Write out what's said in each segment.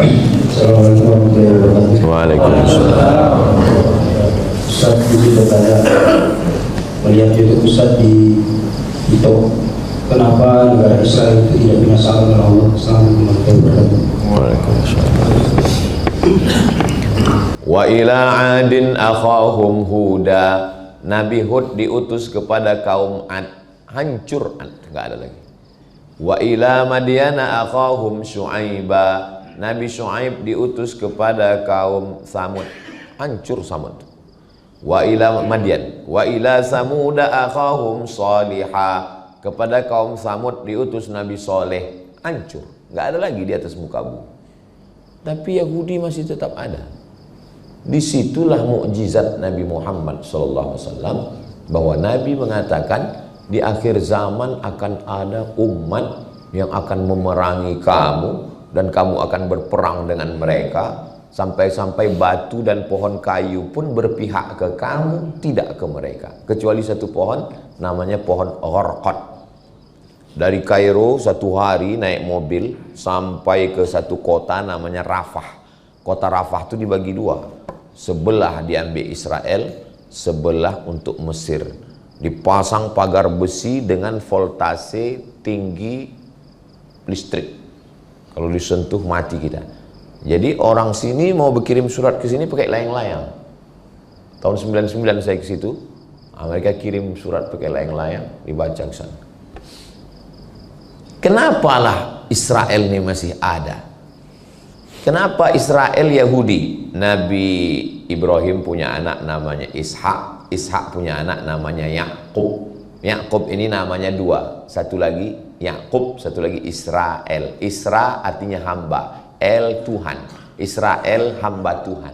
Assalamualaikum warahmatullahi wabarakatuh. Waalaikumsalam. Ustaz, izin bertanya, melihat YouTube Ustaz di TikTok, kenapa negara Israel itu tidak binasakan oleh Allah? Assalamualaikum warahmatullahi wabarakatuh. Waalaikumsalam. Wa ila adin akhahum huda. Nabi Hud diutus kepada kaum Ad, hancur Ad, enggak ada lagi. Wa ila madyana akhahum syu'aiba. Nabi Syu'aib diutus kepada kaum Samud, hancur Samud. Wa ila Madyan, wa ila Samuda akhahum Salihah. Kepada kaum Samud diutus Nabi Soleh, hancur, nggak ada lagi di atas muka bumi. Tapi Yahudi masih tetap ada. Disitulah mukjizat Nabi Muhammad SAW, bahwa Nabi mengatakan di akhir zaman akan ada umat yang akan memerangi kamu dan kamu akan berperang dengan mereka, sampai-sampai batu dan pohon kayu pun berpihak ke kamu, tidak ke mereka, kecuali satu pohon namanya pohon Gharqad. Dari Kairo satu hari naik mobil sampai ke satu kota namanya Rafah. Kota Rafah itu dibagi dua, sebelah diambil Israel, sebelah untuk Mesir. Dipasang pagar besi dengan voltase tinggi listrik. Kalau disentuh mati kita. Jadi orang sini mau berkirim surat ke sini pakai layang-layang. Tahun 99 saya ke situ, mereka kirim surat pakai layang-layang, dibaca ke sana. Kenapalah Israel ini masih ada? Kenapa Israel Yahudi? Nabi Ibrahim punya anak namanya Ishak, Ishak punya anak namanya Yakub. Yakub ini namanya dua, satu lagi Yakub, satu lagi Israel. Isra artinya hamba, El Tuhan. Israel hamba Tuhan.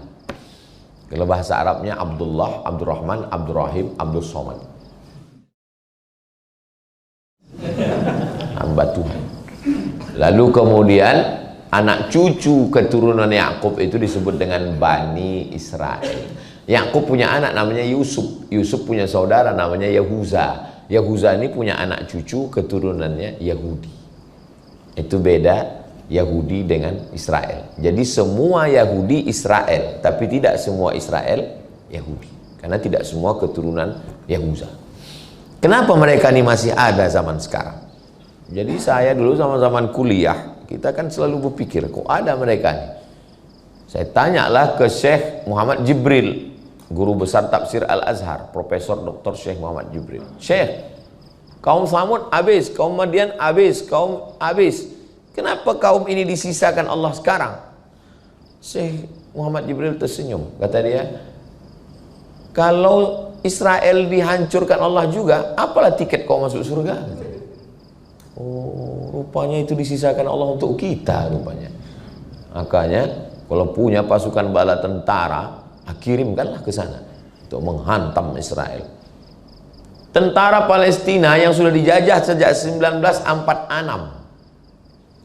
Kalau bahasa Arabnya Abdullah, Abdurrahman, Abdurrahim, Abdul Somad. Hamba Tuhan. Lalu kemudian anak cucu keturunan Yakub itu disebut dengan Bani Israel. Yakub punya anak namanya Yusuf. Yusuf punya saudara namanya Yahuza. Yahuza ini punya anak cucu keturunannya Yahudi. Itu beda Yahudi dengan Israel. Jadi semua Yahudi Israel, tapi tidak semua Israel Yahudi, karena tidak semua keturunan Yahuza. Kenapa mereka ini masih ada zaman sekarang? Jadi saya dulu zaman kuliah, kita kan selalu berpikir, kok ada mereka nih? Saya tanyalah ke Syekh Muhammad Jibril, guru besar tafsir Al-Azhar, Profesor Dr. Syekh Muhammad Jibril. Syekh, kaum Samud habis, kaum Madian habis, kaum habis. Kenapa kaum ini disisakan Allah sekarang? Syekh Muhammad Jibril tersenyum, kata dia, kalau Israel dihancurkan Allah juga, apalah tiket kau masuk surga? Oh, rupanya itu disisakan Allah untuk kita rupanya. Makanya kalau punya pasukan bala tentara, kirimkanlah ke sana untuk menghantam Israel. Tentara Palestina yang sudah dijajah sejak 1946.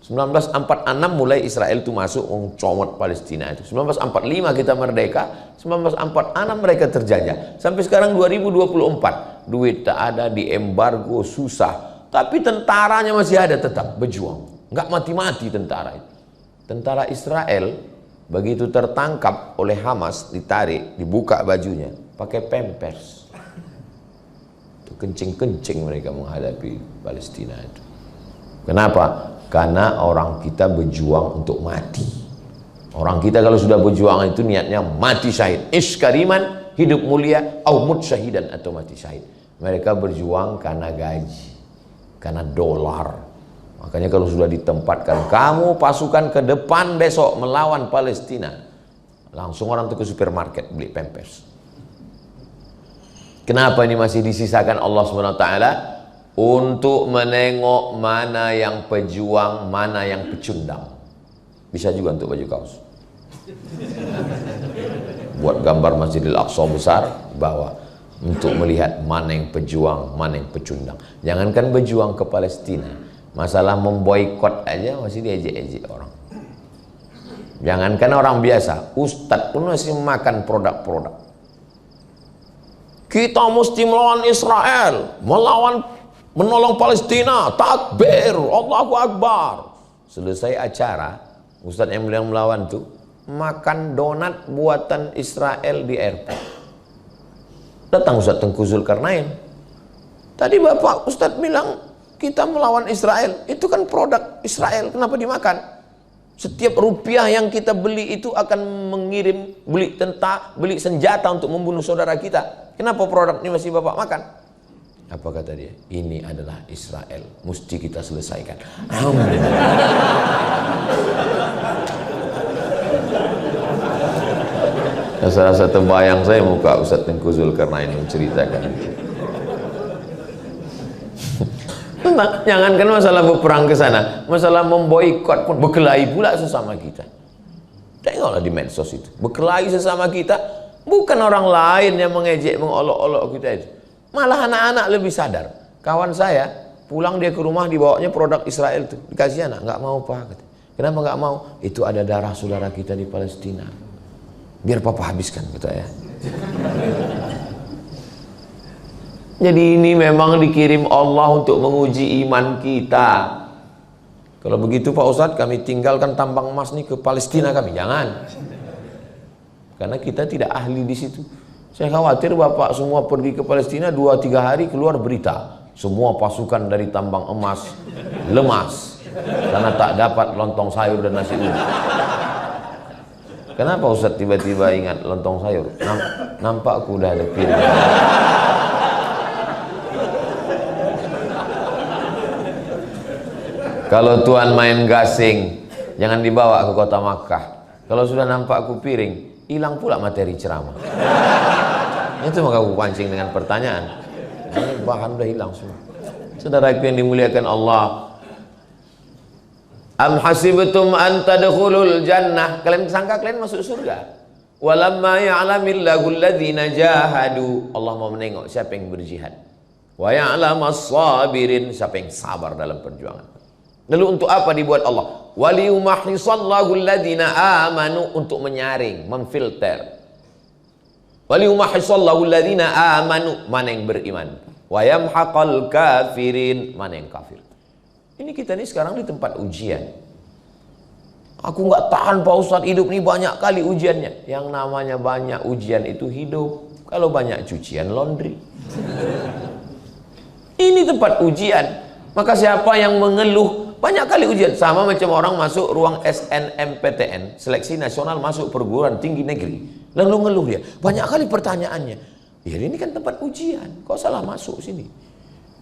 1946 mulai Israel itu masuk mencomot Palestina itu. 1945 kita merdeka, 1946 mereka terjajah. Sampai sekarang 2024, duit tak ada, di embargo, susah. Tapi tentaranya masih ada, tetap berjuang. Nggak mati-mati tentara itu. Tentara Israel begitu tertangkap oleh Hamas, ditarik, dibuka bajunya, pakai pampers. Itu kencing-kencing mereka menghadapi Palestina itu. Kenapa? Karena orang kita berjuang untuk mati. Orang kita kalau sudah berjuang itu niatnya mati syahid. Iskariman, hidup mulia, au mut syahidan, atau mati syahid. Mereka berjuang karena gaji, karena dolar. Makanya kalau sudah ditempatkan, kamu pasukan ke depan besok melawan Palestina, langsung orang itu ke supermarket beli pampers. Kenapa ini masih disisakan Allah SWT? Untuk menengok mana yang pejuang, mana yang pecundang. Bisa juga untuk baju kaos. Buat gambar Masjidil Aqsa besar, bawah, untuk melihat mana yang pejuang, mana yang pecundang. Jangankan berjuang ke Palestina, masalah memboikot aja masih diejek-ejek orang. Jangankan orang biasa, ustadz pun masih makan produk-produk. Kita mesti melawan Israel, menolong Palestina, takbir, Allahu Akbar. Selesai acara, Ustadz yang melawan tuh makan donat buatan Israel di airport. Datang Ustadz Tengku Zulkarnain. Tadi Bapak Ustadz bilang kita melawan Israel, itu kan produk Israel, kenapa dimakan? Setiap rupiah yang kita beli itu akan mengirim beli senjata untuk membunuh saudara kita. Kenapa produk ini masih Bapak makan? Apa kata dia? Ini adalah Israel, mesti kita selesaikan. Salah satu bayang saya muka Ustadz Tengku Zulkarnain menceritakan itu. Jangankan masalah berperang ke sana, masalah memboikot pun berkelahi pula sesama kita. Tengoklah di medsos itu, berkelahi sesama kita, bukan orang lain yang mengejek, mengolok-olok kita itu. Malah anak-anak lebih sadar. Kawan saya pulang dia ke rumah dibawanya produk Israel itu, dikasih anak, nggak mau Pak. Kenapa nggak mau? Itu ada darah saudara kita di Palestina. Biar papa habiskan, kata ya. Jadi ini memang dikirim Allah untuk menguji iman kita. Kalau begitu Pak Ustadz, kami tinggalkan tambang emas nih ke Palestina kami. Jangan. Karena kita tidak ahli di situ. Saya khawatir Bapak semua pergi ke Palestina 2-3 hari keluar berita. Semua pasukan dari tambang emas lemas karena tak dapat lontong sayur dan nasi uduk. Kenapa Ustadz tiba-tiba ingat lontong sayur? Nampak aku udah ada piring. Kalau Tuhan main gasing, jangan dibawa ke kota Makkah. Kalau sudah nampak aku piring, hilang pula materi ceramah. Itu maka aku pancing dengan pertanyaan. Ini bahan udah hilang semua. Saudara yang dimuliakan Allah, am hasibtum an tadkhulul jannah, kalian sangka kalian masuk surga? Walamma ya'lamillahu alladhina jahadu, Allah mau menengok siapa yang berjihad. Wa ya'lamas sabirin, siapa yang sabar dalam perjuangan. Lalu untuk apa dibuat Allah? Waliyumahhisallahu alladhina amanu, untuk menyaring, memfilter. Waliyumahhisallahu alladhina amanu, mana yang beriman. Wa yamhaqal kafirin, mana yang kafir. Ini kita nih sekarang di tempat ujian. Aku nggak tahan Pak Ustadz, hidup ini banyak kali ujiannya. Yang namanya banyak ujian itu hidup. Kalau banyak cucian laundry. Ini tempat ujian. Maka siapa yang mengeluh, banyak kali ujian. Sama macam orang masuk ruang SNMPTN, seleksi nasional masuk perguruan tinggi negeri. Lalu ngeluh dia, banyak kali pertanyaannya. Ya ini kan tempat ujian, kau salah masuk sini.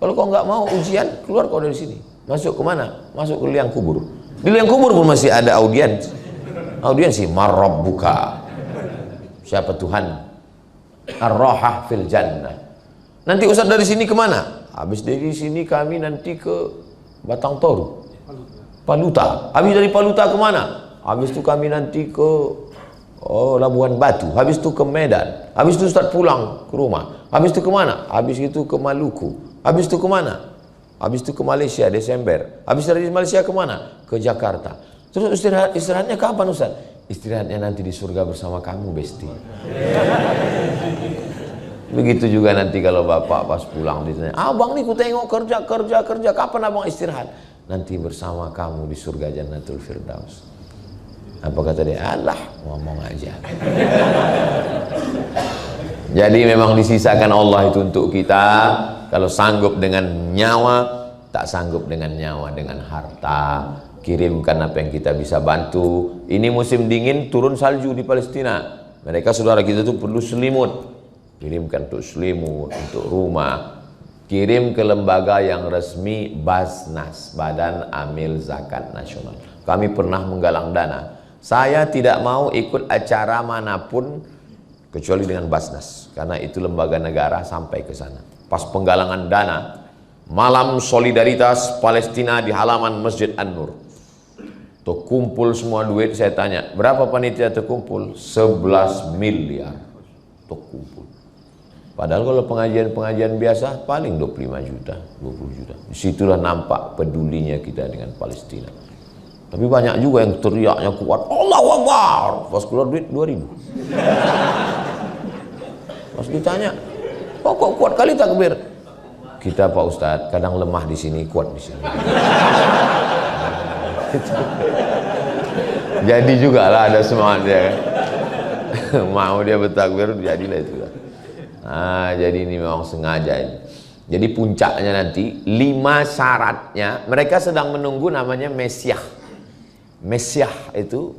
Kalau kau nggak mau ujian, keluar kau dari sini. Masuk ke mana? Masuk ke liang kubur. Di liang kubur pun masih ada audiens. Audiensi, marabbuka. Siapa Tuhan? Ar-rahah fil jannah. Nanti Ustaz dari sini kemana? Habis dari sini kami nanti ke Batang Toru, Paluta. Habis dari Paluta kemana? Habis itu kami nanti ke Labuan Batu. Habis itu ke Medan. Habis itu Ustaz pulang ke rumah. Habis itu kemana? Habis itu ke Maluku. Habis itu kemana? Habis itu ke Malaysia Desember. Habis dari Malaysia kemana? Ke Jakarta. Terus istirahatnya kapan Ustaz? Istirahatnya nanti di surga bersama kamu, Besti. Begitu juga nanti kalau Bapak pas pulang ditanya, abang nih ku tengok kerja, kapan abang istirahat? Nanti bersama kamu di surga Jannatul Firdaus. Apa kata dia? Alah, ngomong aja. Jadi memang disisakan Allah itu untuk kita. Kalau sanggup dengan nyawa, tak sanggup dengan nyawa, dengan harta, kirimkan apa yang kita bisa bantu. Ini musim dingin, turun salju di Palestina. Mereka saudara kita itu perlu selimut. Kirimkan untuk selimut, untuk rumah. Kirim ke lembaga yang resmi, Basnas, Badan Amil Zakat Nasional. Kami pernah menggalang dana. Saya tidak mau ikut acara manapun kecuali dengan Basnas, karena itu lembaga negara sampai ke sana. Pas penggalangan dana, malam solidaritas Palestina di halaman Masjid An-Nur. Terkumpul semua duit, saya tanya, berapa panitia terkumpul? 11 miliar terkumpul. Padahal kalau pengajian-pengajian biasa paling 25 juta, 20 juta. Disitulah nampak pedulinya kita dengan Palestina. Tapi banyak juga yang teriaknya kuat, Allahu Akbar. Pas keluar duit 2.000. Pas ditanya, kok kuat kali takbir? Kita Pak Ustadz kadang lemah di sini, kuat di sini. Jadi juga lah ada semangat dia kan. Mau dia bertakbir, jadilah itu. Nah, jadi ini memang sengaja ini. Jadi puncaknya nanti 5 syaratnya, mereka sedang menunggu namanya Mesiah. Mesiah itu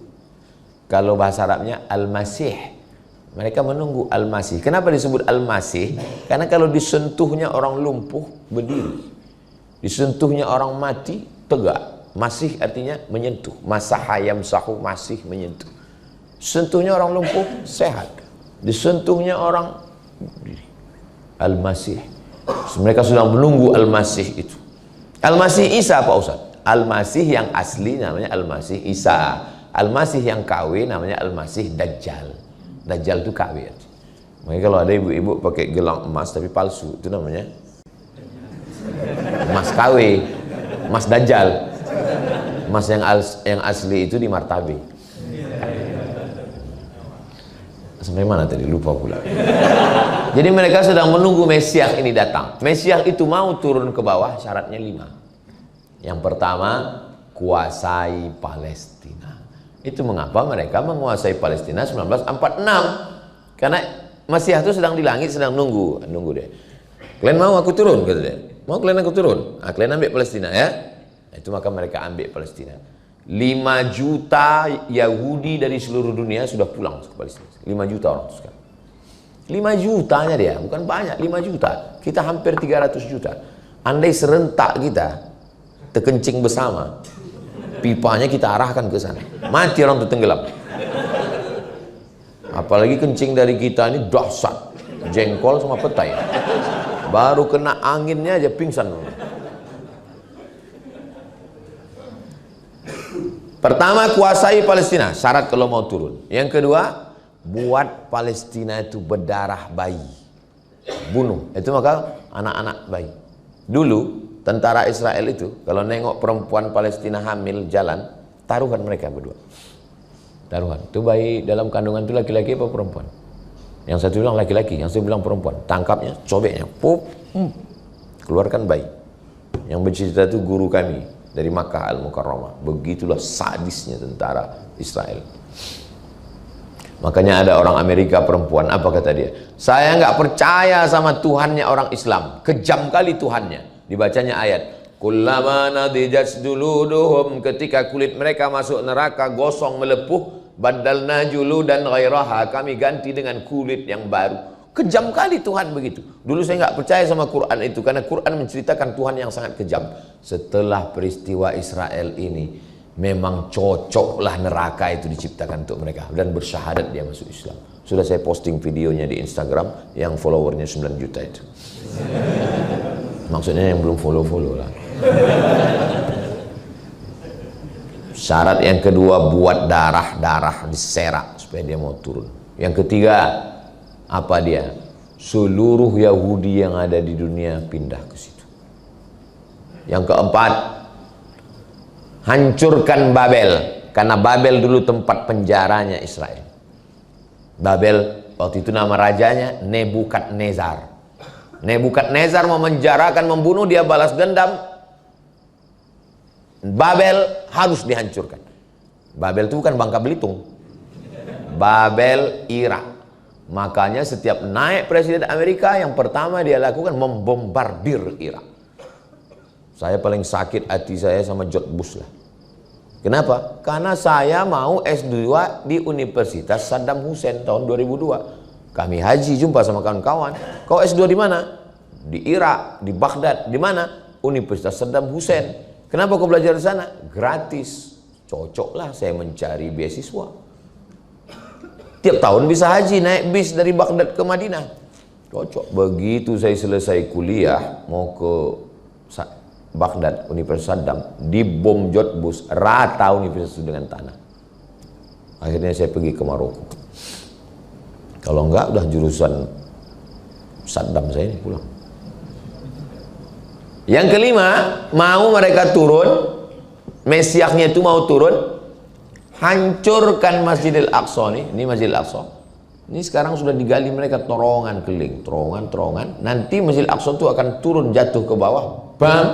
kalau bahasa Arabnya Al-Masih. Mereka menunggu Al-Masih. Kenapa disebut Al-Masih? Karena kalau disentuhnya orang lumpuh berdiri, disentuhnya orang mati tegak. Masih artinya menyentuh. Masahayam sahu, masih menyentuh. Sentuhnya orang lumpuh sehat, disentuhnya orang berdiri. Al-Masih. Mereka sedang menunggu Al-Masih itu. Al-Masih Isa Pak Ustaz? Al-Masih yang asli namanya Al-Masih Isa. Al-Masih yang KW namanya Al-Masih Dajjal. Dajjal itu KW. Makanya kalau ada ibu-ibu pakai gelang emas tapi palsu, itu namanya emas KW, emas Dajjal. Emas yang asli itu di martabe. Sampai mana tadi? Lupa pula. Jadi mereka sedang menunggu Mesias ini datang. Mesias itu mau turun ke bawah, syaratnya 5. Yang pertama, kuasai Palestina. Itu mengapa mereka menguasai Palestina 1946. Karena Mesias itu sedang di langit, sedang nunggu dia. Kalian mau aku turun? Kata dia. Mau kalian aku turun? Nah, kalian ambil Palestina ya. Nah, itu maka mereka ambil Palestina. 5 juta Yahudi dari seluruh dunia sudah pulang ke Palestina. 5 juta orang itu sekarang. 5 jutanya dia, bukan banyak, 5 juta. Kita hampir 300 juta. Andai serentak kita terkencing bersama, pipanya kita arahkan ke sana, mati orang itu tenggelam. Apalagi kencing dari kita ini dahsyat, jengkol sama petai. Baru kena anginnya aja pingsan. Pertama, kuasai Palestina, syarat kalau mau turun. Yang kedua, buat Palestina itu berdarah bayi, bunuh. Itu maka anak-anak bayi. Dulu tentara Israel itu kalau nengok perempuan Palestina hamil jalan, taruhan mereka berdua. Taruhan. Itu bayi dalam kandungan itu laki-laki apa perempuan? Yang satu bilang laki-laki, yang satu bilang perempuan. Tangkapnya, cobeknya, pop, keluarkan bayi. Yang bercerita itu guru kami dari Makkah Al-Mukarramah. Begitulah sadisnya tentara Israel. Makanya ada orang Amerika perempuan, apa kata dia? Saya nggak percaya sama Tuhannya orang Islam. Kejam kali Tuhannya. Dibacanya ayat. Kullama nadijat juluduhum, ketika kulit mereka masuk neraka gosong melepuh, badalna juludan ghairaha, kami ganti dengan kulit yang baru. Kejam kali Tuhan begitu. Dulu saya nggak percaya sama Quran itu karena Quran menceritakan Tuhan yang sangat kejam. Setelah peristiwa Israel ini, memang cocoklah neraka itu diciptakan untuk mereka dan bersyahadat dia masuk Islam. Sudah saya posting videonya di Instagram yang followernya 9 juta itu. Maksudnya yang belum follow lah. Syarat yang kedua, buat darah diserak supaya dia mau turun. Yang ketiga, apa dia? Seluruh Yahudi yang ada di dunia pindah ke situ. Yang keempat, hancurkan Babel, karena Babel dulu tempat penjaranya Israel. Babel waktu itu nama rajanya Nebukadnezar. Nebukadnezar mau menjarakan, membunuh, dia balas dendam. Babel harus dihancurkan. Babel itu bukan Bangka Belitung, Babel Irak. Makanya setiap naik presiden Amerika, yang pertama dia lakukan membombardir Irak. Saya paling sakit hati saya sama George Bush lah. Kenapa? Karena saya mau S2 di Universitas Saddam Hussein tahun 2002. Kami haji jumpa sama kawan-kawan. Kau S2 di mana? Di Irak, di Baghdad. Di mana? Universitas Saddam Hussein. Kenapa kau belajar di sana? Gratis. Cocoklah saya mencari beasiswa. Tiap tahun bisa haji, naik bis dari Baghdad ke Madinah. Cocok. Begitu saya selesai kuliah, mau ke Baghdad, Universitas Saddam, dibom George Bush, rata universitas itu dengan tanah. Akhirnya saya pergi ke Maroko. Kalau enggak, udah jurusan Saddam saya ini pulang. Yang kelima, mau mereka turun, Mesiasnya itu mau turun, hancurkan Masjidil Aqsa nih. Ini Masjidil Aqsa. Ini sekarang sudah digali mereka terowongan keliling, terowongan. Nanti Masjidil Aqsa itu akan turun jatuh ke bawah, bam,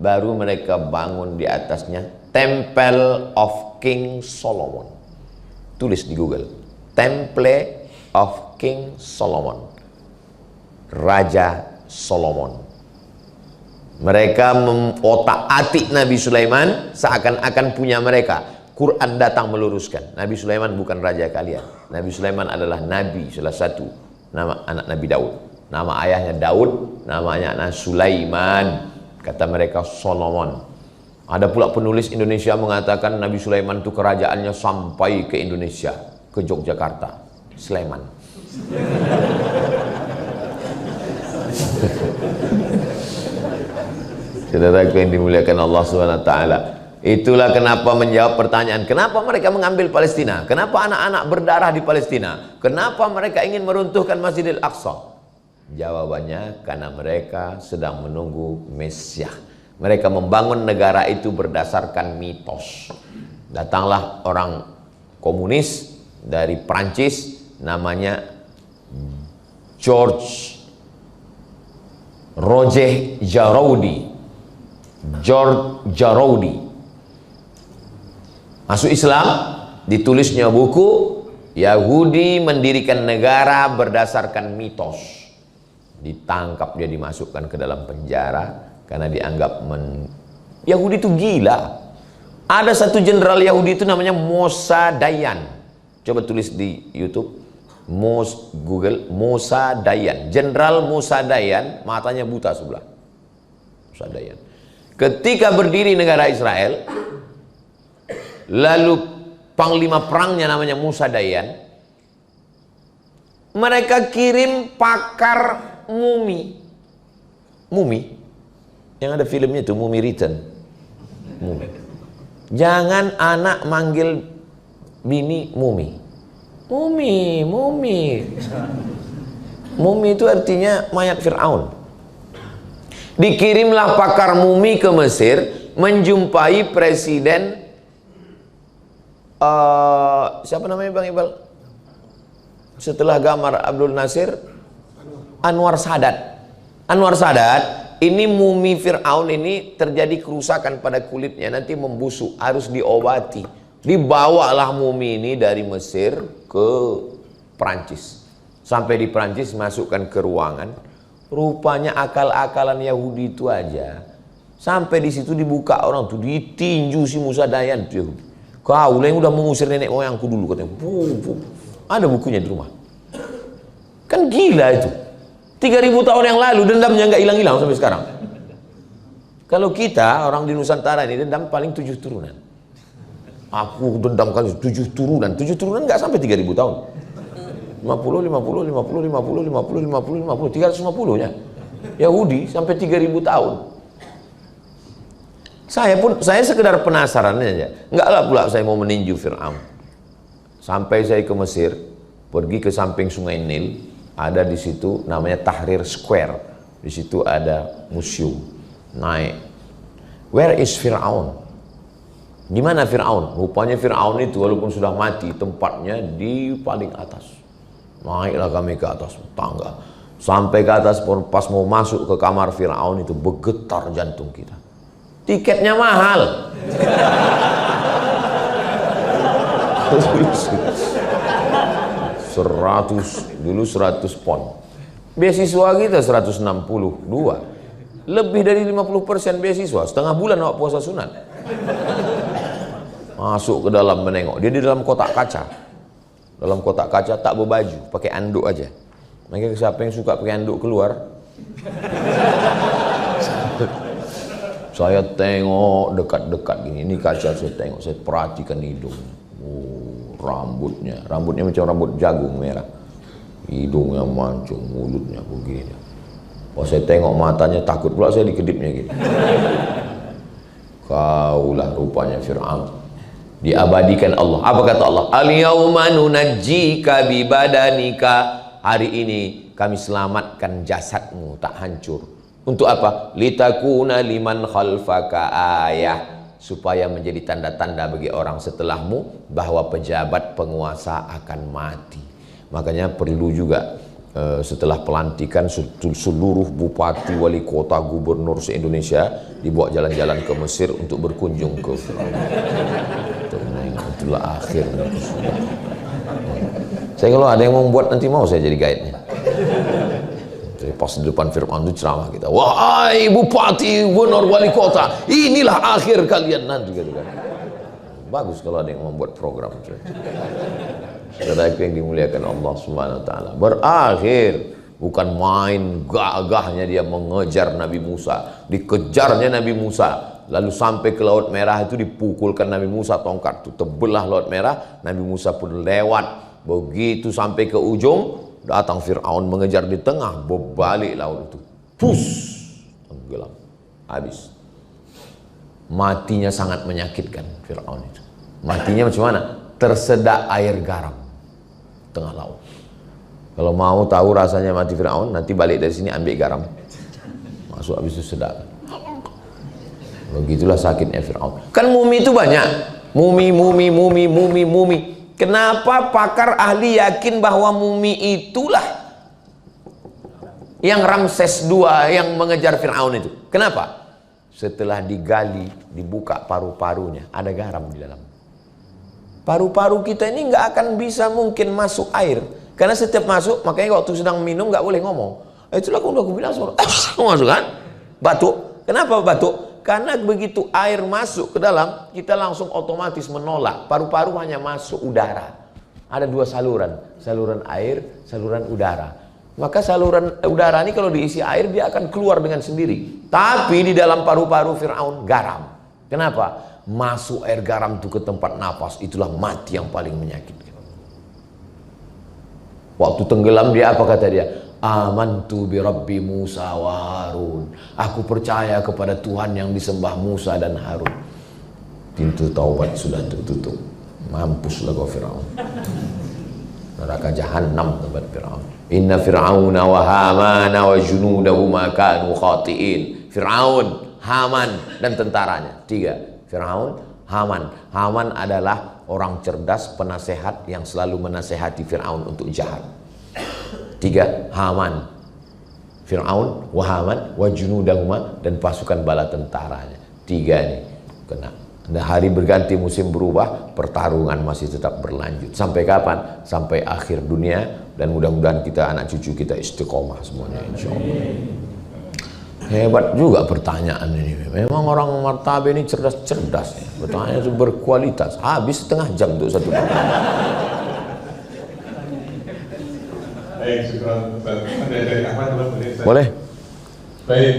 baru mereka bangun di atasnya Temple of King Solomon. Tulis di Google, Temple of King Solomon, Raja Solomon. Mereka mengotak-atik Nabi Sulaiman seakan-akan punya mereka. Quran datang meluruskan, Nabi Sulaiman bukan raja kalian. Nabi Sulaiman adalah nabi, salah satu nama anak Nabi Daud. Nama ayahnya Daud, namanya anak Sulaiman. Kata mereka Solomon. Ada pula penulis Indonesia mengatakan Nabi Sulaiman itu kerajaannya sampai ke Indonesia, ke Yogyakarta, Sleman. Saudaraku yang dimuliakan Allah SWT, itulah kenapa menjawab pertanyaan kenapa mereka mengambil Palestina, kenapa anak-anak berdarah di Palestina, kenapa mereka ingin meruntuhkan Masjidil Aqsa. Jawabannya karena mereka sedang menunggu Mesias. Mereka membangun negara itu berdasarkan mitos. Datanglah orang komunis dari Prancis, namanya Roger Jaroudi. Masuk Islam, ditulisnya buku Yahudi mendirikan negara berdasarkan mitos. Ditangkap, dia dimasukkan ke dalam penjara karena dianggap Yahudi itu gila. Ada satu jenderal Yahudi itu namanya Mosa Dayan. Coba tulis di YouTube, Google Mosa Dayan. Jenderal Mosa Dayan, matanya buta sebelah. Mosa Dayan. Ketika berdiri negara Israel, lalu panglima perangnya namanya Mosa Dayan, mereka kirim pakar mumi yang ada filmnya itu, Mumi Return. Jangan anak manggil bini mumi itu artinya mayat Fir'aun. Dikirimlah pakar mumi ke Mesir menjumpai presiden siapa namanya Bang Iqbal? Setelah Gamal Abdul Nasir, Anwar Sadat. Ini mumi Fir'aun ini terjadi kerusakan pada kulitnya, nanti membusuk, harus diobati. Dibawalah mumi ini dari Mesir ke Prancis. Sampai di Prancis, masukkan ke ruangan. Rupanya akal-akalan Yahudi itu aja. Sampai di situ dibuka orang tuh, ditinju si Mosa Dayan tuh Yahudi. Kau yang udah mengusir nenek moyangku dulu, katanya. Ada bukunya di rumah. Kan gila itu. 3000 tahun yang lalu dendamnya nggak hilang-hilang sampai sekarang. Kalau kita orang di Nusantara ini dendam paling 7 turunan. Aku dendam kali 7 turunan. 7 turunan nggak sampai 3000 tahun. 50, 350 nya. Yahudi sampai 3000 tahun. Saya sekedar penasaran aja. Enggaklah pula saya mau meninju Fir'aun. Sampai saya ke Mesir, pergi ke samping Sungai Nil, ada di situ namanya Tahrir Square. Di situ ada museum. Naik. Where is Fir'aun? Di mana Fir'aun? Rupanya Fir'aun itu walaupun sudah mati, tempatnya di paling atas. Naiklah kami ke atas tangga. Sampai ke atas, pas mau masuk ke kamar Fir'aun itu bergetar jantung kita. Tiketnya mahal. Dulu 100 pon. Beasiswa kita 162. Lebih dari 50% beasiswa. Setengah bulan awak puasa sunat. Masuk ke dalam menengok. Dia di dalam kotak kaca. Dalam kotak kaca tak berbaju, pakai anduk aja. Makanya siapa yang suka pakai anduk keluar. Saya tengok dekat-dekat gini. Ini kaca saya tengok, saya perhatikan hidung. Rambutnya macam rambut jagung merah. Hidungnya mancung, mulutnya begini. Pas saya tengok matanya, takut pula saya dikedipnya gini. Kaulah rupanya Fir'aun. Diabadikan Allah. Apa kata Allah? Al-yawma nunajjika bibadanika. Hari ini kami selamatkan jasadmu, tak hancur. Untuk apa? Litakuna liman khalfaka ayah. Supaya menjadi tanda-tanda bagi orang setelahmu bahwa pejabat penguasa akan mati. Makanya perlu juga setelah pelantikan seluruh bupati, wali kota, gubernur se-Indonesia dibawa jalan-jalan ke Mesir untuk berkunjung ke Firaun. itulah akhir. Saya kalau ada yang mau buat nanti mau saya jadi guide-nya. Jadi pas di depan Fir'aun itu ceramah kita, wahai bupati, gubernur, wali kota, inilah akhir kalian nanti gitu kan. Bagus kalau ada yang membuat program itu. Saudaraku yang dimuliakan Allah Subhanahu wa taala. Berakhir, bukan main gagahnya dia mengejar Nabi Musa, dikejarnya Nabi Musa, lalu sampai ke Laut Merah itu dipukulkan Nabi Musa, tongkat itu terbelah Laut Merah, Nabi Musa pun lewat. Begitu sampai ke ujung, datang Fir'aun mengejar di tengah, berbalik laut itu, pus, tenggelam, habis. Matinya sangat menyakitkan Fir'aun itu. Matinya macam mana? Tersedak air garam tengah laut. Kalau mau tahu rasanya mati Fir'aun, nanti balik dari sini ambil garam, masuk, habis itu sedak. Begitulah sakitnya Fir'aun. Kan mumi itu banyak, mumi. Kenapa pakar ahli yakin bahwa mumi itulah yang Ramses II yang mengejar Fir'aun itu? Kenapa? Setelah digali, dibuka paru-parunya, ada garam di dalam. Paru-paru kita ini nggak akan bisa mungkin masuk air, karena setiap masuk, makanya waktu sedang minum nggak boleh ngomong. Itulah aku bilang masuk kan? Batuk. Kenapa batuk? Karena begitu air masuk ke dalam, kita langsung otomatis menolak. Paru-paru hanya masuk udara. Ada dua saluran, saluran air, saluran udara. Maka saluran udara ini kalau diisi air, dia akan keluar dengan sendiri. Tapi di dalam paru-paru Fir'aun garam. Kenapa? Masuk air garam itu ke tempat nafas, itulah mati yang paling menyakitkan. Waktu tenggelam dia apa kata dia? Amantu bi Rabbi Musa wa Harun. Aku percaya kepada Tuhan yang disembah Musa dan Harun. Pintu taubat sudah tertutup. Mampuslah kau Fir'aun. Neraka jahanam tempat Fir'aun. Inna Fir'auna wa Hamana wa junudahuma kanu khati'in. Fir'aun, Haman dan tentaranya. 3. Fir'aun, Haman. Haman adalah orang cerdas, penasehat yang selalu menasehati Fir'aun untuk jahat. 3. Haman, Fir'aun, wa Haman, wa junudahuma, dan pasukan bala tentaranya. 3 ini kena. Nah, hari berganti, musim berubah, pertarungan masih tetap berlanjut. Sampai kapan? Sampai akhir dunia, dan mudah-mudahan kita, anak cucu kita istiqomah semuanya, insya Allah. Hebat juga pertanyaan ini. Memang orang martabe ini cerdas-cerdas ya. Pertanyaan itu berkualitas. Habis setengah jam untuk satu pertanyaan. Baik, syukur. Dari Ahmad Boleh? Baik,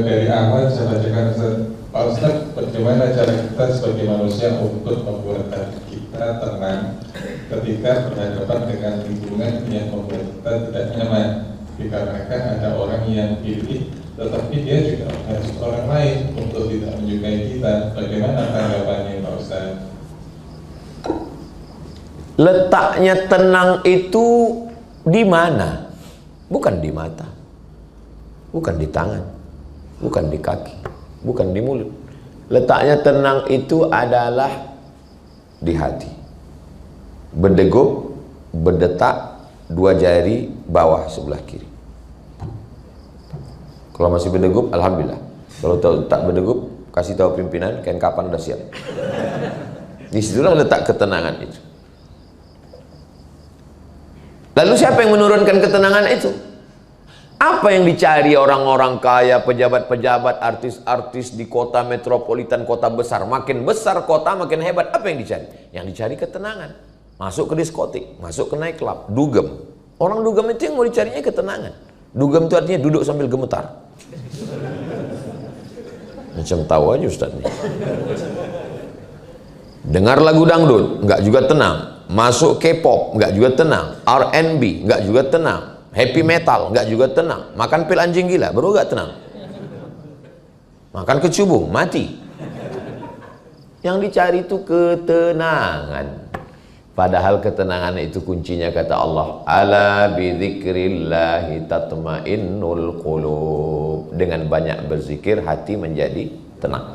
dari Ahmad saya bacakan Ustaz. Pak Ustaz, bagaimana cara kita sebagai manusia untuk membuat hati kita tenang ketika berhadapan dengan lingkungan yang membuat kita tidak nyaman? Dikarenakan ada orang yang pilih, tetapi dia juga mengajak orang lain untuk tidak menyukai kita. Bagaimana tanggapannya Pak Ustaz? Letaknya tenang itu di mana? Bukan di mata, bukan di tangan, bukan di kaki, bukan di mulut. Letaknya tenang itu adalah di hati. Berdegup, berdetak, 2 jari bawah sebelah kiri. Kalau masih berdegup, alhamdulillah. Kalau tak berdegup, kasih tahu pimpinan, kain kapan udah siap. Disitulah letak ketenangan itu. Lalu siapa yang menurunkan ketenangan itu? Apa yang dicari orang-orang kaya, pejabat-pejabat, artis-artis di kota metropolitan, kota besar? Makin besar kota, makin hebat. Apa yang dicari? Yang dicari ketenangan. Masuk ke diskotik, masuk ke nightclub, dugem. Orang dugem itu yang mau dicarinya ketenangan. Dugem itu artinya duduk sambil gemetar. Macam tahu aja Ustaz nih. Dengar lagu dangdut, enggak juga tenang. Masuk K-pop, enggak juga tenang. R&B, enggak juga tenang. Happy metal, enggak juga tenang. Makan pil anjing gila, baru enggak tenang. Makan kecubung, mati. Yang dicari itu ketenangan. Padahal ketenangan itu kuncinya kata Allah, ala bidzikrillahi tatmainnul qulub. Dengan banyak berzikir hati menjadi tenang.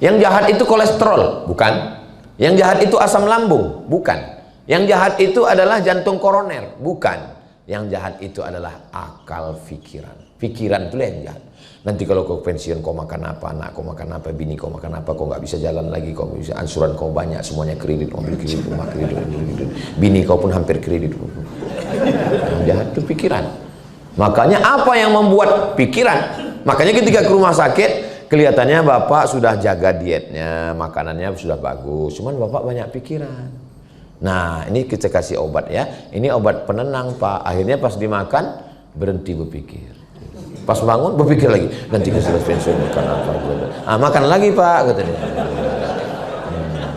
Yang jahat itu kolesterol, bukan. Yang jahat itu asam lambung, bukan. Yang jahat itu adalah jantung koroner, bukan. Yang jahat itu adalah akal pikiran. Pikiran itu yang jahat. Nanti kalau kau pensiun kau makan apa, anak kau makan apa, bini kau makan apa, kau nggak bisa jalan lagi, kau bisa ansuran kau banyak, semuanya kredit, mobil kredit, rumah kredit, bini kau pun hampir kredit. Jahat itu pikiran. Makanya apa yang membuat pikiran? Makanya ketika ke rumah sakit, kelihatannya bapak sudah jaga dietnya, makanannya sudah bagus, cuman bapak banyak pikiran. Nah, ini kita kasih obat ya. Ini obat penenang pak. Akhirnya pas dimakan berhenti berpikir. Pas bangun berpikir lagi, nanti ke sudah pensiun makan apa? Makan lagi pak, katanya.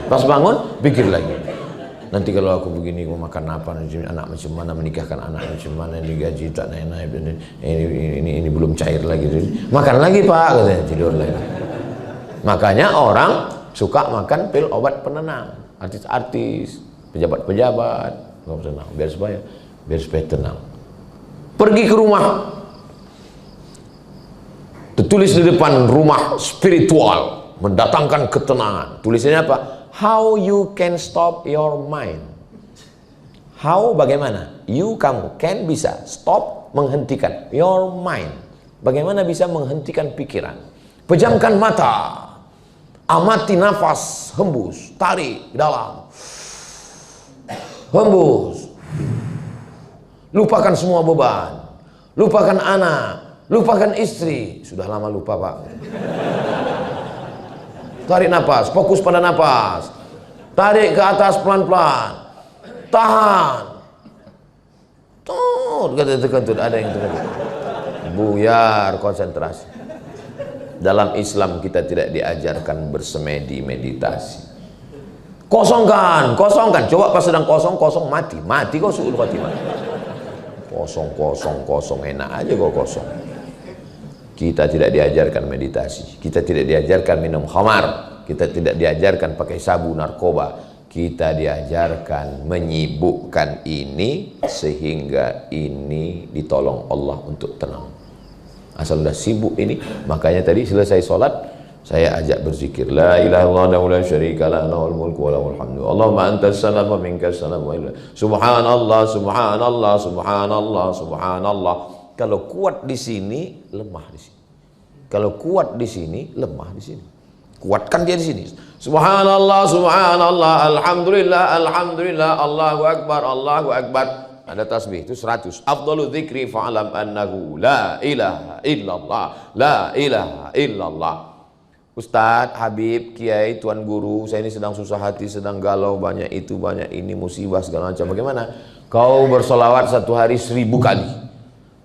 Pas bangun pikir lagi. Nanti kalau aku begini mau makan apa? Anak macam mana, menikahkan anak macam mana, digaji tak naik-naik, ini belum cair lagi. Makan lagi pak, katanya, tidur lagi. Makanya orang suka makan pil obat penenang. Artis-artis, pejabat-pejabat, biar supaya tenang. Pergi ke rumah, tertulis di depan rumah spiritual, mendatangkan ketenangan. Tulisannya apa? How you can stop your mind. How, bagaimana? You, kamu, can, bisa, stop, menghentikan, your mind. Bagaimana bisa menghentikan pikiran? Pejamkan mata, amati nafas, hembus, tarik dalam, hembus. Lupakan semua beban, lupakan anak, lupakan istri. Sudah lama lupa pak. Tarik nafas, fokus pada nafas. Tarik ke atas pelan-pelan. Tahan. Tuh, kentut, ada yang terkentut. Buyar konsentrasi. Dalam Islam kita tidak diajarkan bersemedi meditasi. Kosongkan. Coba pas sedang kosong mati kau suul khotimah. Kosong enak aja kok kosong. Kita tidak diajarkan meditasi, kita tidak diajarkan minum khamar, kita tidak diajarkan pakai sabu narkoba, kita diajarkan menyibukkan ini sehingga ini ditolong Allah untuk tenang. Asal udah sibuk ini, makanya tadi selesai sholat saya ajak berzikir la ilaha illallah wa la syarika lahu lahul mulku wa lahul hamdu Allahumma antas salam wa minkas salam wa subhanallah subhanallah subhanallah subhanallah. Kalau kuat di sini, lemah di sini. Kalau kuat di sini, lemah di sini. Kuatkan dia di sini. Subhanallah subhanallah alhamdulillah alhamdulillah Allahu akbar Allahu akbar. Ada tasbih itu 100. Afdalu dzikri fa'lam annahu la ilaha illallah la ilaha illallah. Ustadz, Habib, Kiai, Tuan Guru, saya ini sedang susah hati, sedang galau, banyak itu, banyak ini, musibah segala macam. Bagaimana? Kau bersolawat satu hari 1000 kali.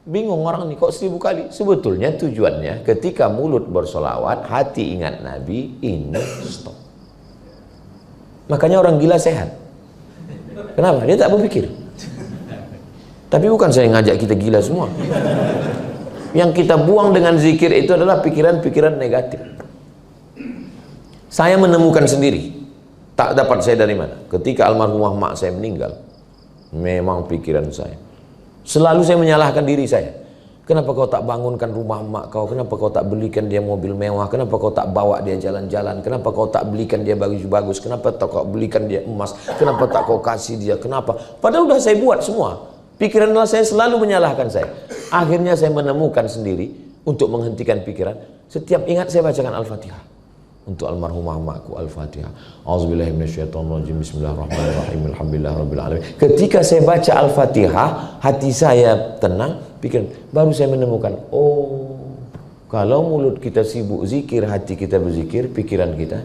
Bingung orang nih, kok 1000 kali? Sebetulnya tujuannya ketika mulut bersolawat, hati ingat Nabi, ini stop. Makanya orang gila sehat. Kenapa? Dia tak berpikir. Tapi bukan saya ngajak kita gila semua. Yang kita buang dengan zikir itu adalah pikiran-pikiran negatif. Saya menemukan sendiri, tak dapat saya dari mana. Ketika almarhumah mak saya meninggal, memang pikiran saya selalu saya menyalahkan diri saya. Kenapa kau tak bangunkan rumah mak kau? Kenapa kau tak belikan dia mobil mewah? Kenapa kau tak bawa dia jalan-jalan? Kenapa kau tak belikan dia baju bagus? Kenapa tak kau belikan dia emas? Kenapa tak kau kasih dia? Kenapa? Padahal udah saya buat semua. Pikiran saya selalu menyalahkan saya. Akhirnya saya menemukan sendiri untuk menghentikan pikiran. Setiap ingat saya bacakan Al-Fatihah. Untuk almarhumah makku Al-Fatihah. Auzubillahi minasyaitonirrajim. Bismillahirrahmanirrahim. Alhamdulillahirabbil alamin. Ketika saya baca Al-Fatihah, hati saya tenang, pikiran baru saya menemukan, oh, kalau mulut kita sibuk zikir, hati kita berzikir, pikiran kita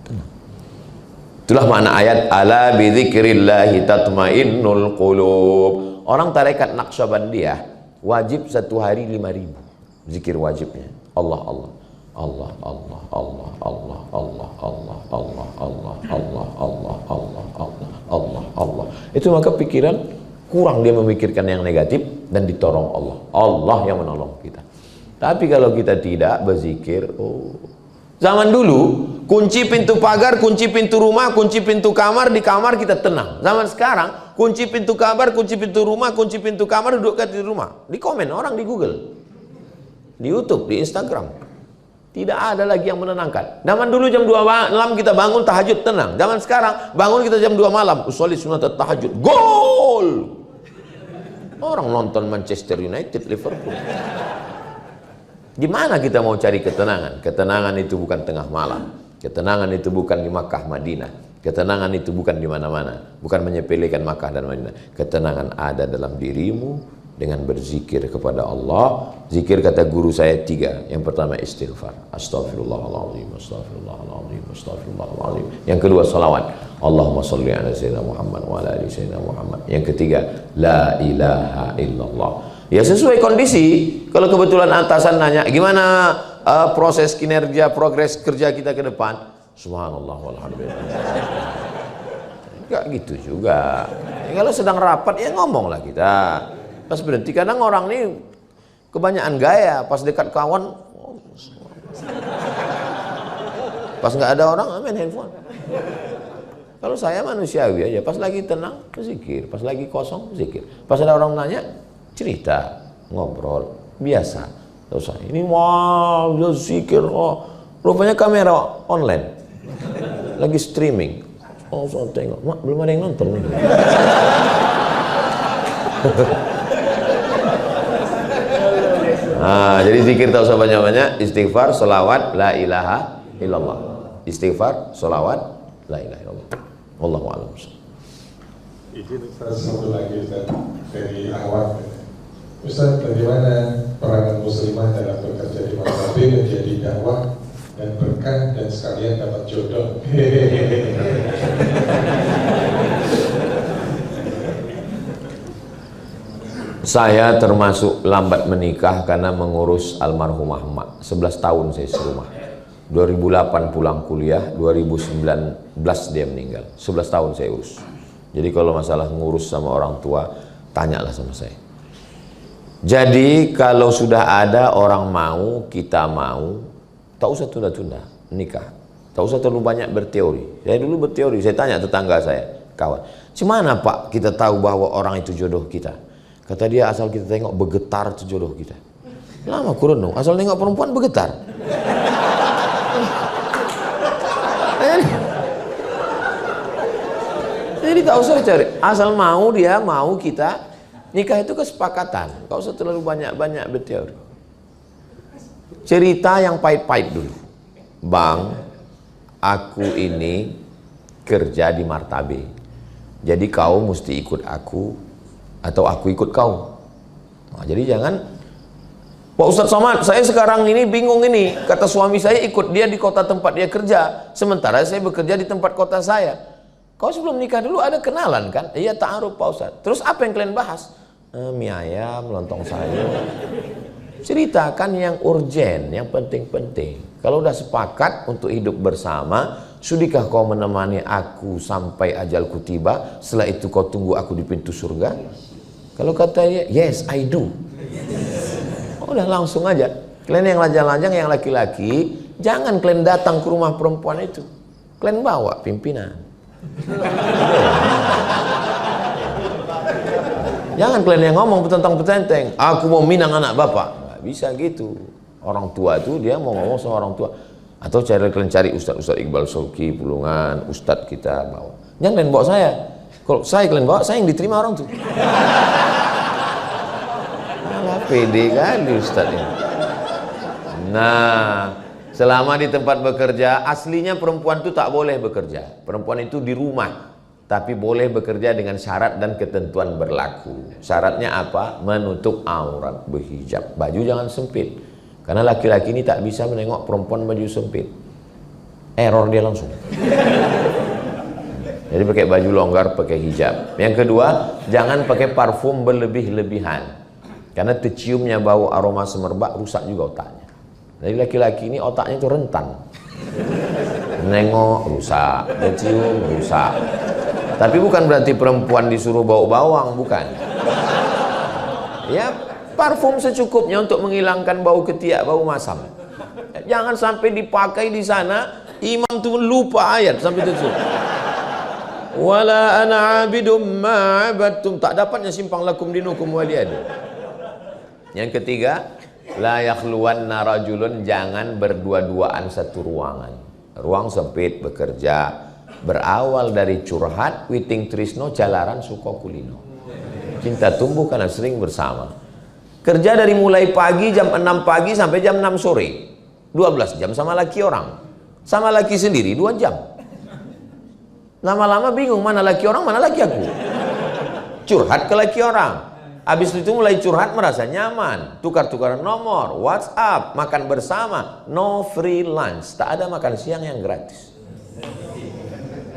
tenang. Itulah makna ayat ala bidzikrillahi tatmainnul qulub. Orang tarekat Naqsyabandiyah wajib satu hari 5000 zikir wajibnya. Allah Allah Allah Allah Allah Allah Allah Allah Allah Allah Allah Allah Allah Allah Allah Allah. Itu maka pikiran kurang dia memikirkan yang negatif dan ditolong Allah. Allah yang menolong kita. Tapi kalau kita tidak berzikir, oh, zaman dulu kunci pintu pagar, kunci pintu rumah, kunci pintu kamar, di kamar kita tenang. Zaman sekarang kunci pintu kamar, kunci pintu rumah, kunci pintu kamar, duduk di rumah. Di komen orang di Google, di YouTube, di Instagram. Tidak ada lagi yang menenangkan. Zaman dulu jam 2 malam kita bangun tahajud tenang. Zaman sekarang bangun kita jam 2 malam usolli sunat tahajud. Gol! Orang nonton Manchester United, Liverpool. Gimana kita mau cari ketenangan? Ketenangan itu bukan tengah malam. Ketenangan itu bukan di Makkah Madinah. Ketenangan itu bukan di mana-mana. Bukan menyepelekan Makkah dan Madinah. Ketenangan ada dalam dirimu dengan berzikir kepada Allah. Zikir kata guru saya 3. Yang pertama istighfar. Astaghfirullahaladzim, astaghfirullahaladzim, astaghfirullahaladzim. Yang kedua salawat. Allahumma salli ala sayyidina Muhammad wa ala ali sayyidina Muhammad. Yang ketiga la ilaha illallah. Ya sesuai kondisi. Kalau kebetulan atasan nanya, gimana proses kinerja, progres kerja kita ke depan? Subhanallah walhamdulillah. Enggak gitu juga. Ya, kalau sedang rapat ya ngomonglah kita. Pas berhenti, kadang orang ini kebanyakan gaya. Pas dekat kawan, pas nggak ada orang, main handphone. Kalau saya manusiawi aja. Pas lagi tenang, zikir. Pas lagi kosong, zikir. Pas ada orang nanya, cerita, ngobrol, biasa. Terus ini wah, dia zikir, oh, rupanya kamera online, lagi streaming. Oh, saya tengok, mak belum ada yang nonton nih. Nah, jadi zikir tak usah banyak-banyak, istighfar, salawat, la ilaha illallah. Istighfar, salawat, la ilaha illallah. Wallahu a'lam. Izin Ustaz, satu lagi Ustaz, dari awal. Ustaz, bagaimana peranan muslimah dalam bekerja di Martabe menjadi dakwah dan berkah dan sekalian dapat jodoh? Saya termasuk lambat menikah karena mengurus almarhumah emak. 11 tahun saya serumah. 2008 pulang kuliah, 2019 dia meninggal. 11 tahun saya urus. Jadi kalau masalah ngurus sama orang tua, tanyalah sama saya. Jadi kalau sudah ada orang mau, kita mau, tak usah tunda-tunda nikah. Tak usah terlalu banyak berteori. Saya dulu berteori, saya tanya tetangga saya, kawan, "Gimana Pak kita tahu bahwa orang itu jodoh kita?" Kata dia, asal kita tengok bergetar itu jodoh kita. Lama kurun dong, asal tengok perempuan bergetar. Jadi tak usah cari, asal mau dia, mau kita. Nikah itu kesepakatan, gak usah terlalu banyak-banyak berteori. Cerita yang pahit-pahit dulu. Bang, aku ini kerja di Martabe. Jadi kau mesti ikut aku, atau aku ikut kau. Nah, jadi jangan, Pak Ustadz Somad, saya sekarang ini bingung ini. Kata suami saya ikut dia di kota tempat dia kerja, sementara saya bekerja di tempat kota saya. Kau sebelum nikah dulu ada kenalan kan? Iya, ta'aruf Pak Ustadz. Terus apa yang kalian bahas? Mie ayam, lontong sayur. Ceritakan yang urgen, yang penting-penting. Kalau udah sepakat untuk hidup bersama, sudikah kau menemani aku sampai ajalku tiba? Setelah itu kau tunggu aku di pintu surga? Kalau katanya, yes, I do. Udah langsung aja. Kalian yang lajang-lajang, yang laki-laki, jangan kalian datang ke rumah perempuan itu. Kalian bawa pimpinan. Jangan kalian yang ngomong petentang-petenteng, aku mau minang anak bapak. Nggak bisa gitu. Orang tua itu dia mau ngomong sama orang tua. Atau kalian cari Ustadz Iqbal Sulki, Pulungan, Ustadz kita bawa. Jangan kalian bawa saya. Kalau saya kalian bawa, saya yang diterima orang tuh. Malah pede kali Ustadz ini. Nah, selama di tempat bekerja, aslinya perempuan itu tak boleh bekerja. Perempuan itu di rumah. Tapi boleh bekerja dengan syarat dan ketentuan berlaku. Syaratnya apa? Menutup aurat, berhijab. Baju jangan sempit. Karena laki-laki ini tak bisa menengok perempuan baju sempit. Error dia langsung. Jadi pakai baju longgar, pakai hijab. Yang kedua, jangan pakai parfum berlebih-lebihan. Karena terciumnya bau aroma semerbak, rusak juga otaknya. Jadi laki-laki ini otaknya itu rentan. Nengok, rusak. Tercium, rusak. Tapi bukan berarti perempuan disuruh bau bawang, bukan. Ya, parfum secukupnya untuk menghilangkan bau ketiak, bau masam. Jangan sampai dipakai di sana, imam tuh lupa ayat sampai tutup. Wala ana abidum ma'abadtum, tak dapatnya simpang lakum dinukum waliyadi. Yang ketiga, la yakhluwanna rajulun, jangan berdua-duaan satu ruangan. Ruang sempit bekerja. Berawal dari curhat, witing trisno, jalaran suko kulino. Cinta tumbuh karena sering bersama. Kerja dari mulai pagi jam 6 pagi sampai jam 6 sore. 12 jam sama laki orang. Sama laki sendiri 2 jam. Lama-lama bingung mana laki orang, mana laki aku. Curhat ke laki orang. Habis itu mulai curhat merasa nyaman. Tukar-tukaran nomor, WhatsApp, makan bersama. No free lunch. Tak ada makan siang yang gratis.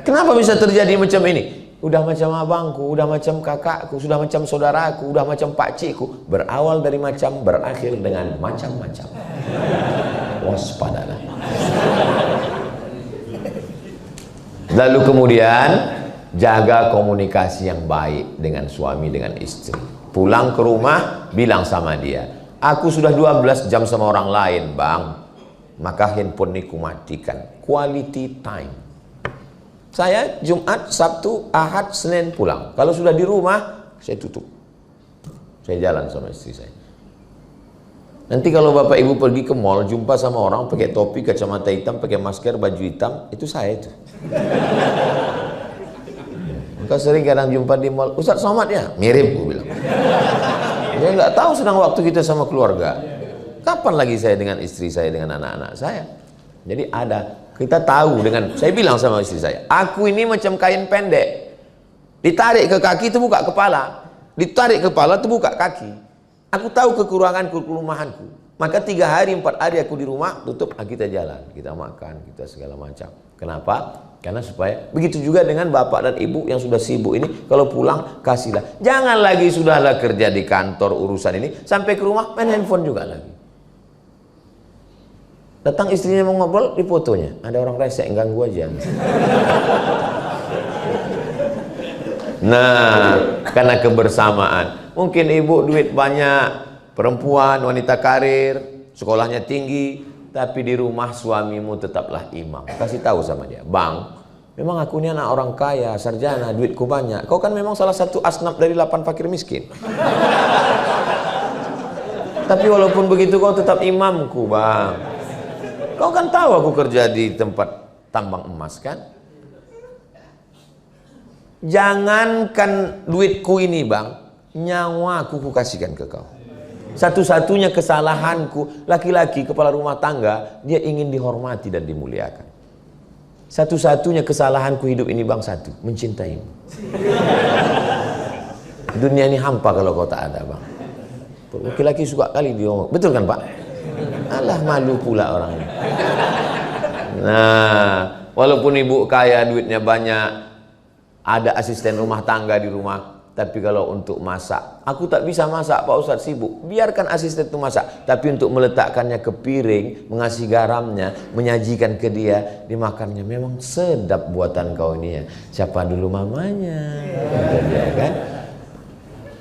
Kenapa bisa terjadi macam ini? Udah macam abangku, udah macam kakakku, sudah macam saudaraku, udah macam pakcikku. Berawal dari macam, berakhir dengan macam-macam. Waspadalah. Lalu kemudian jaga komunikasi yang baik dengan suami, dengan istri. Pulang ke rumah, bilang sama dia, aku sudah 12 jam sama orang lain bang, maka handphone ini kumatikan. Quality time. Saya Jumat, Sabtu, Ahad, Senin pulang. Kalau sudah di rumah, saya tutup. Saya jalan sama istri saya. Nanti kalau bapak ibu pergi ke mall, jumpa sama orang pakai topi, kacamata hitam, pakai masker, baju hitam, itu saya itu. Maka sering kadang jumpa di mall, Ustaz Somad ya? Mirip, gue bilang. Dia nggak tahu sedang waktu kita sama keluarga. Kapan lagi saya dengan istri saya, dengan anak-anak saya? Jadi ada, kita tahu dengan, saya bilang sama istri saya, aku ini macam kain pendek. Ditarik ke kaki, terbuka kepala. Ditarik kepala, terbuka kaki. Aku tahu kekuranganku, kelemahanku. Maka 3 hari, 4 hari aku di rumah, tutup, kita jalan. Kita makan, kita segala macam. Kenapa? Karena supaya, begitu juga dengan bapak dan ibu yang sudah sibuk ini, kalau pulang, kasihlah. Jangan lagi sudahlah kerja di kantor urusan ini, sampai ke rumah, main handphone juga lagi. Datang istrinya mau ngobrol, di fotonya. Ada orang resek, ganggu aja. Nah, karena kebersamaan. Mungkin ibu duit banyak, perempuan, wanita karir, sekolahnya tinggi, tapi di rumah suamimu tetaplah imam. Kasih tahu sama dia, bang, memang aku ini anak orang kaya, sarjana, duitku banyak. Kau kan memang salah satu asnaf dari 8 fakir miskin. Tapi walaupun begitu kau tetap imamku, bang. Kau kan tahu aku kerja di tempat tambang emas kan? Jangankan duitku ini bang, nyawaku ku kasihkan ke kau. Satu-satunya kesalahanku, laki-laki kepala rumah tangga, dia ingin dihormati dan dimuliakan. Satu-satunya kesalahanku hidup ini bang, satu, mencintaimu. Dunia ini hampa kalau kau tak ada bang. Laki-laki suka kali dia, betul kan pak? Alah, malu pula orangnya. Nah, walaupun ibu kaya, duitnya banyak, ada asisten rumah tangga di rumah, tapi kalau untuk masak, aku tak bisa masak Pak Ustadz, sibuk. Biarkan asisten itu masak, tapi untuk meletakkannya ke piring, mengasih garamnya, menyajikan ke dia, dimakannya, memang sedap buatan kau ini ya. Siapa dulu mamanya? Kata dia kan.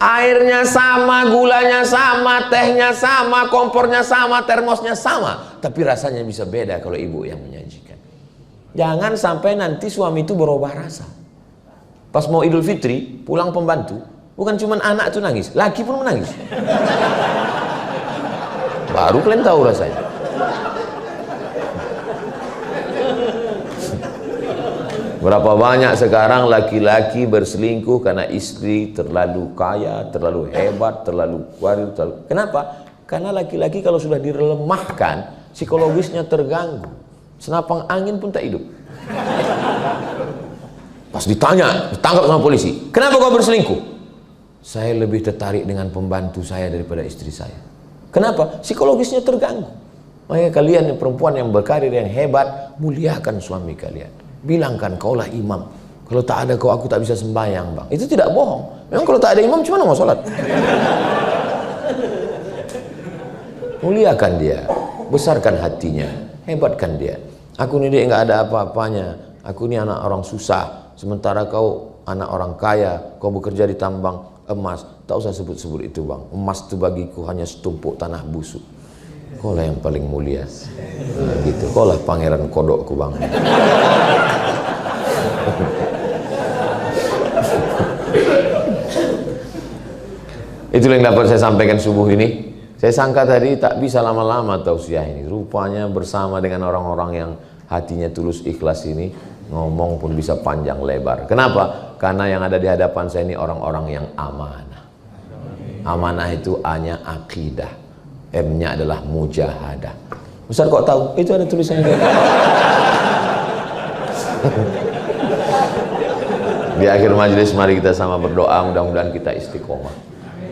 Airnya sama, gulanya sama, tehnya sama, kompornya sama, termosnya sama, tapi rasanya bisa beda kalau ibu yang menyajikan. Jangan sampai nanti suami itu berubah rasa. Pas mau Idul Fitri, pulang pembantu, bukan cuma anak itu nangis, laki pun menangis. Baru kalian tahu rasanya. Berapa banyak sekarang laki-laki berselingkuh karena istri terlalu kaya, terlalu hebat, terlalu kuat. Kenapa? Karena laki-laki kalau sudah dilemahkan, psikologisnya terganggu. Senapang angin pun tak hidup. Pas ditanya, ditangkap sama polisi. Kenapa kau berselingkuh? Saya lebih tertarik dengan pembantu saya daripada istri saya. Kenapa? Psikologisnya terganggu. Makanya kalian perempuan yang berkarir yang hebat, muliakan suami kalian. Bilangkan kaulah imam. Kalau tak ada kau, aku tak bisa sembahyang bang. Itu tidak bohong. Memang kalau tak ada imam, cuma mau sholat. Muliakan dia, besarkan hatinya, hebatkan dia. Aku ini dia nggak ada apa-apanya. Aku ini anak orang susah. Sementara kau anak orang kaya, kau bekerja di tambang emas. Tak usah sebut-sebut itu bang. Emas itu bagiku hanya setumpuk tanah busuk. Kau lah yang paling mulia. Nah, gitu. Kau lah pangeran kodokku bang. Itulah yang dapat saya sampaikan subuh ini. Saya sangka tadi tak bisa lama-lama tausiah ini. Rupanya bersama dengan orang-orang yang hatinya tulus ikhlas ini, ngomong pun bisa panjang lebar. Kenapa? Karena yang ada di hadapan saya ini orang-orang yang amanah. Amanah itu A-nya akidah, M-nya adalah mujahadah. Ustaz kok tahu? Itu ada tulisannya. Di akhir majelis mari kita sama berdoa, mudah-mudahan kita istiqomah,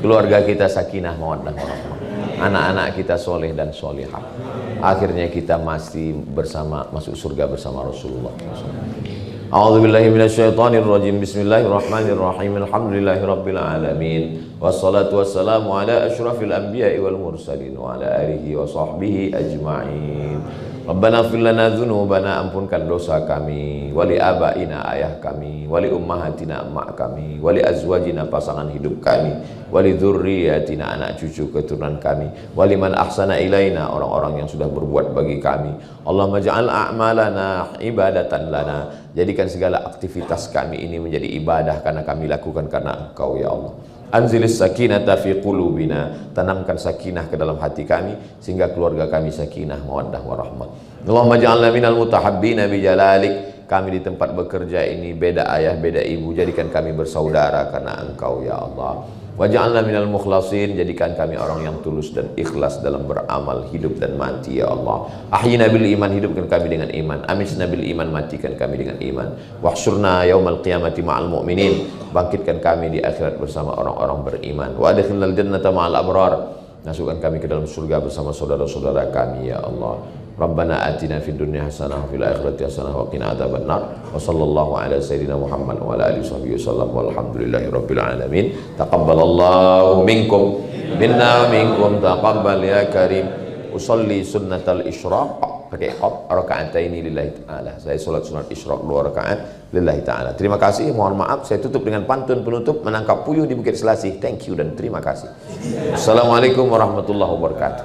keluarga kita sakinah mawaddah warahmah, anak-anak kita soleh dan solihah, akhirnya kita masih bersama, masuk surga bersama Rasulullah. A'udzubillahi minasyaitonirrajim. Bismillahirrahmanirrahim. Alhamdulillahirabbil alamin. Wassalatu wassalamu ala asyrafil anbiya'i wal mursalin wa ala alihi wa sahbihi ajma'in. Rabbana ighfir lana dzunubana, ampunkan dosa kami, wali abaina, ayah kami, wali ummahatina, emak kami, wali azwajina, pasangan hidup kami, wali dzurriyyatina, anak cucu keturunan kami, wali man ahsana ilaina, orang-orang yang sudah berbuat bagi kami. Allahumma ja'al a'malana ibadatan lana, jadikan segala aktivitas kami ini menjadi ibadah karena kami lakukan karena Engkau ya Allah. Anzilis sakinata fi qulubina, tanamkan sakinah ke dalam hati kami sehingga keluarga kami sakinah mawaddah warahmah. Allahumma ja'alna minal mutahabbina bijalalik, kami di tempat bekerja ini beda ayah beda ibu, jadikan kami bersaudara karena Engkau ya Allah. Waj'alna minal mukhlasin, jadikan kami orang yang tulus dan ikhlas dalam beramal hidup dan mati ya Allah. Ahyina bil iman, hidupkan kami dengan iman. Amitna bil iman, matikan kami dengan iman. Wahsyurna yaumal qiyamati ma'al mu'minin, bangkitkan kami di akhirat bersama orang-orang beriman. Wa adkhilnal jannata ma'al abrar, masukkan kami ke dalam surga bersama saudara-saudara kami ya Allah. Rabbana atina fid dunya hasanah wa fil akhirati hasanah wa qina adzabannar. Wa sallallahu ala sayyidina Muhammad wa ala alihi wasallam walhamdulillahi rabbil alamin. Taqabbalallahu minkum minna wa minkum taqabbal ya karim. Usolli sunnatal isyraq pakai qaf raka'ataini lillahi ta'ala. Saya salat sunat isyraq 2 rakaat lillahi ta'ala. Terima kasih, mohon maaf saya tutup dengan pantun penutup menangkap puyuh di Bukit Selasih. Thank you dan terima kasih. Assalamualaikum warahmatullahi wabarakatuh.